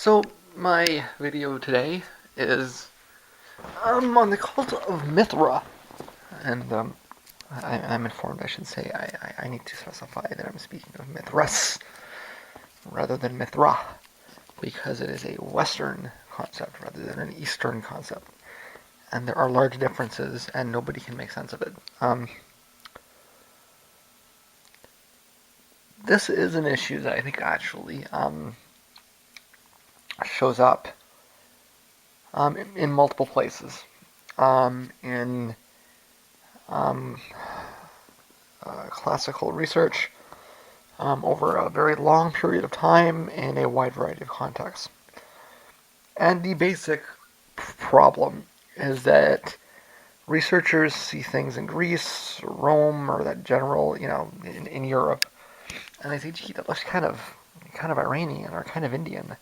So, my video today is on the cult of Mithra, and I'm informed, I should say, I need to specify that I'm speaking of mithras rather than Mithra, because it is a Western concept rather than an Eastern concept, and there are large differences, and nobody can make sense of it. This is an issue that I think actually shows up in multiple places. In classical research over a very long period of time in a wide variety of contexts. And the basic problem is that researchers see things in Greece, or Rome, or that general, in Europe, and they say, gee, that looks kind of Iranian or kind of Indian.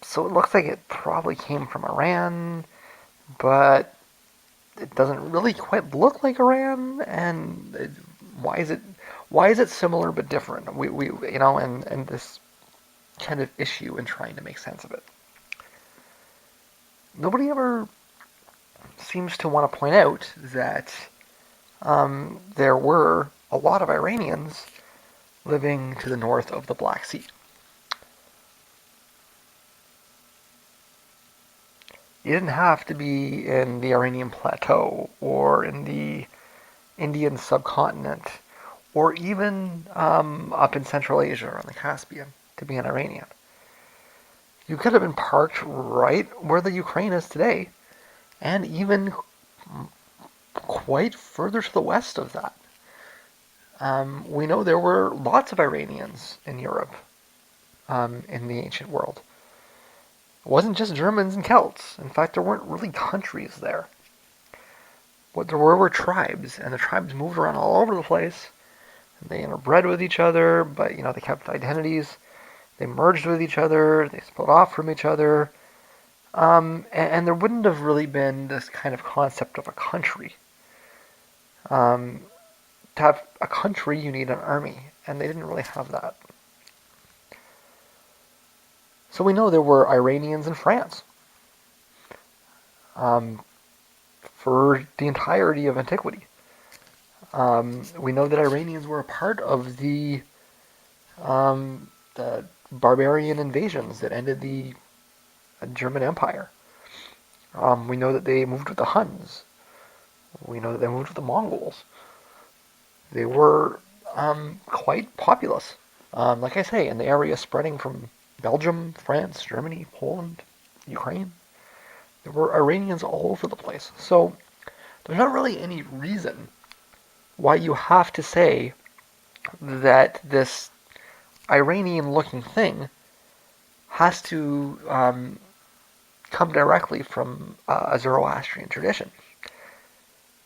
So it looks like it probably came from Iran, but it doesn't really quite look like Iran. And why is it similar but different? And this kind of issue in trying to make sense of it. Nobody ever seems to want to point out that there were a lot of Iranians living to the north of the Black Sea. You didn't have to be in the Iranian plateau or in the Indian subcontinent or even up in Central Asia or on the Caspian to be an Iranian. You could have been parked right where the Ukraine is today, and even quite further to the west of that. We know there were lots of Iranians in Europe in the ancient world. It wasn't just Germans and Celts. In fact, there weren't really countries there. What there were tribes, and the tribes moved around all over the place. They interbred with each other, but they kept identities. They merged with each other. They split off from each other. And there wouldn't have really been this kind of concept of a country. To have a country, you need an army, and they didn't really have that. So we know there were Iranians in France for the entirety of antiquity. We know that Iranians were a part of the barbarian invasions that ended the German Empire. We know that they moved with the Huns. We know that they moved with the Mongols. They were quite populous. Like I say, in the area spreading from Belgium, France, Germany, Poland, Ukraine. There were Iranians all over the place. So there's not really any reason why you have to say that this Iranian-looking thing has to come directly from a Zoroastrian tradition.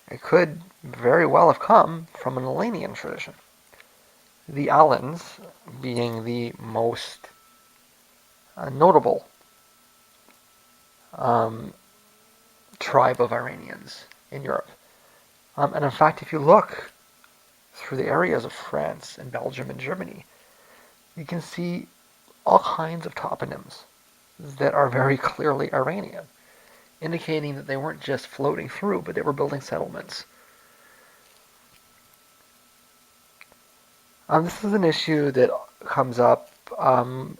It could very well have come from an Elenian tradition. The Alans being the most notable tribe of Iranians in Europe. And in fact, if you look through the areas of France and Belgium and Germany, you can see all kinds of toponyms that are very clearly Iranian, indicating that they weren't just floating through, but they were building settlements. This is an issue that comes up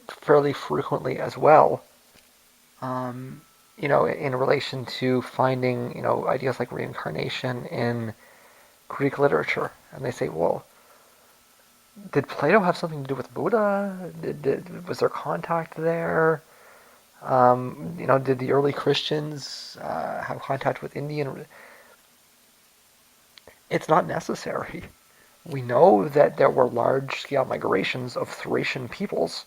fairly frequently as well, in relation to finding, ideas like reincarnation in Greek literature. And they say, well, did Plato have something to do with Buddha? Was there contact there? Did the early Christians have contact with Indian? It's not necessary. We know that there were large-scale migrations of Thracian peoples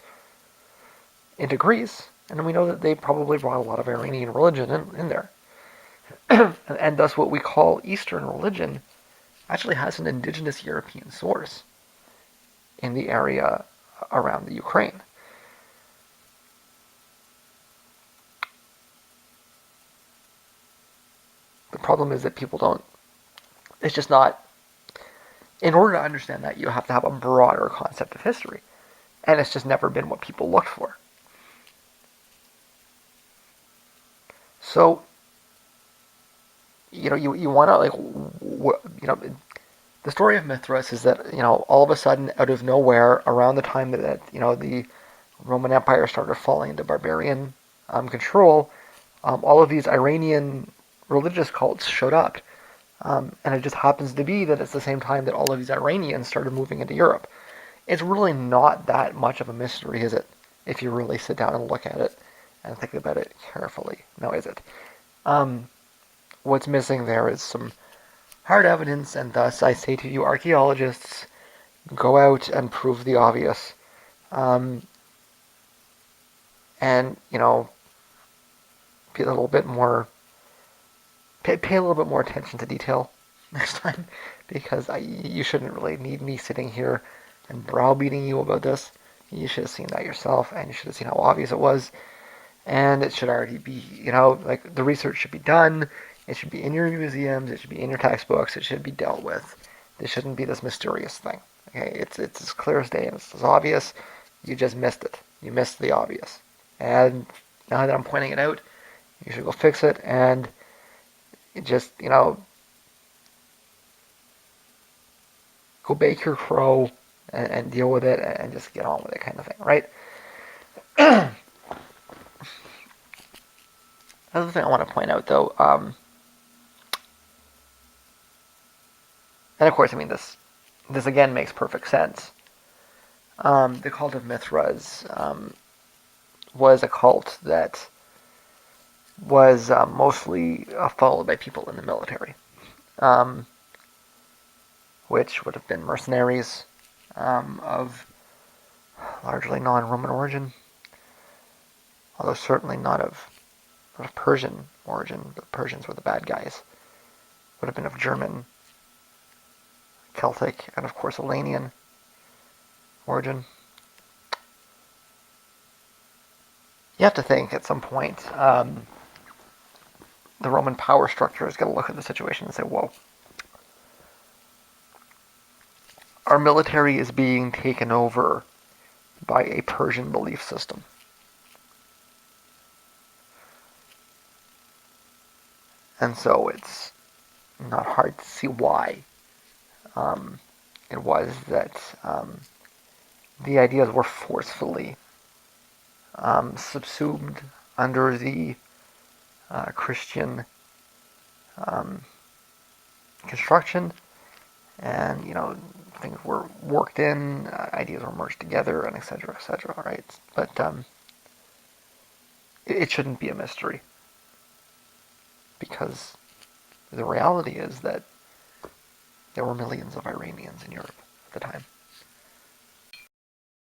into Greece, and we know that they probably brought a lot of Iranian religion in there. And thus what we call Eastern religion actually has an indigenous European source in the area around the Ukraine. The problem is that people don't, it's just not, in order to understand that, you have to have a broader concept of history. And it's just never been what people looked for. So, you want to, like, the story of Mithras is that, all of a sudden, out of nowhere, around the time that, the Roman Empire started falling into barbarian control, all of these Iranian religious cults showed up. And it just happens to be that it's the same time that all of these Iranians started moving into Europe. It's really not that much of a mystery, is it? If you really sit down and look at it and think about it carefully. No, is it? Um, what's missing there is some hard evidence, and thus I say to you, archaeologists, go out and prove the obvious. Um, and, be a little bit more, pay a little bit more attention to detail next time, because you shouldn't really need me sitting here and browbeating you about this. You should have seen that yourself, and you should have seen how obvious it was. And it should already be, like, the research should be done. It should be in your museums. It should be in your textbooks. It should be dealt with. This shouldn't be this mysterious thing. Okay, it's as clear as day and it's as obvious. You just missed it. You missed the obvious. And now that I'm pointing it out, you should go fix it and just, go bake your crow and deal with it and just get on with it, kind of thing, right? Another thing I want to point out, though, and of course, I mean, this again makes perfect sense. The cult of Mithras was a cult that was mostly followed by people in the military, um, which would have been mercenaries of largely non-Roman origin, although certainly not of Persian origin. The Persians were the bad guys. Would have been of German, Celtic, and of course Elenian origin. You have to think at some point the Roman power structure is going to look at the situation and say, whoa, our military is being taken over by a Persian belief system. And so it's not hard to see why um, it was that the ideas were forcefully subsumed under the Christian um, construction, and things were worked in, ideas were merged together, and etc., etc. Right? But it shouldn't be a mystery, because the reality is that there were millions of Iranians in Europe at the time.